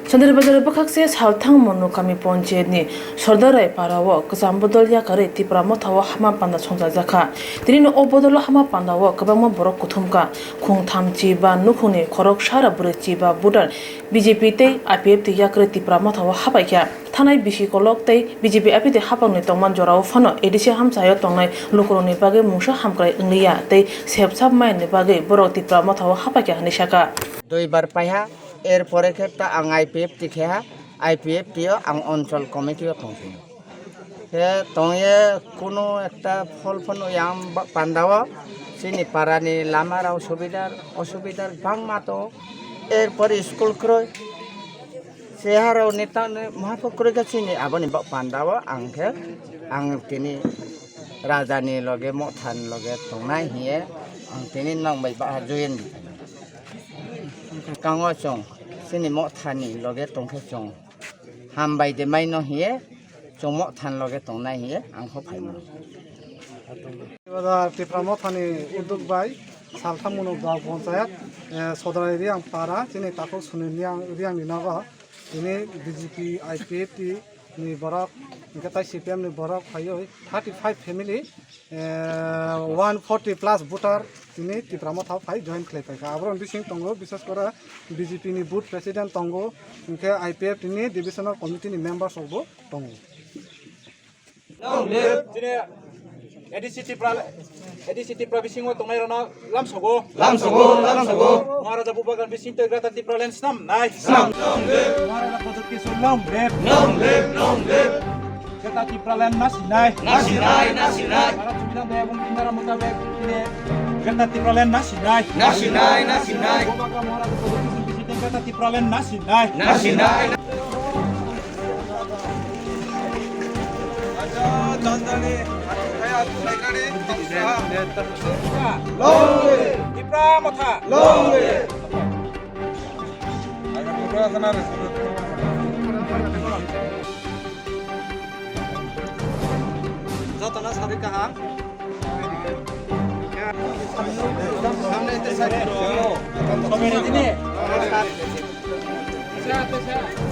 Santirbazar bakakse salthang monu kami ponche ni sordarai parawo kesambodol Yakarwi TIPRA Mothani hama panda chongja jaka tini obodol hama panda wo Kwbangma borok kuthumka khungtham chi ba nukhuni khorok sara bure chi ba budan BJP-IPFT Yakarwi TIPRA Mothani hapaikya thanai bisi kolok tei BJP-IPFT hapangni tongman jorao phano edisi hamsayo tongnai lukuroni bage mungsa hamkrai ungniya tei sepsap maini bage borok TIPRA Mothani hapaikya hani saka দুইবার পাইহা এরপরে ক্ষেত্রে আং IPFT খেয়া আইপিএফটিও আং অঞ্চল কমিটিও থাকি সে তয়ে কোনো একটা ফল ফল ইয়াম পান্দাও চিনি পাড়ানি লামার অসুবিধার ভাঙমা তো এরপরে স্কুল ক্রয় সে হারাও নেতা মহাপক্রয় চিনি আবনি পান্দাও আংকে আং তিনি রাজানি লগে মথান লগে তংনাই হিয়ে আং তিনি নাংবাই বা join Kangwa chong, sini Mothani loge tongke chong, hambai de mai no hiye, chong Mothani loge tong nai hiye, angko paima. TIPRA Mothani uduk bai, saltham munuk gaw panchayat, sodrai riang para, sini tako sunin riang ni naga, ini BJP-IPFT ni borok, kita CPIM ni borok hayo 35 family, 140 plus voter. তিনি TIPRA Mothani phi join খাইপাইকা আবরণ বিসিং তঙ্গ বিশেষ করে BJP নি booth president তঙ্গ ইনকে IPF নি divisional committee নি members হবো তঙ্গ ADC TIPRA বিসিং ও তংনাই রনা লামসগো মহারাজা বুবাগান বিসিং তো গ্রাতা TIPRA lens নাম নাই মহারাজা পদক কি সুলাম লেপ গ্রাতা TIPRA লেন্স নাসিনাই para tumilang daya kung pinara mo tabi ini ganda TIPRA len nasinay bumaga mora ko bisita ganda TIPRA len nasinay aja dandani kaya tulekani TIPRA Mothani ada beberapa senar Jatana sari kaha सामने इधर side करो सामने इधर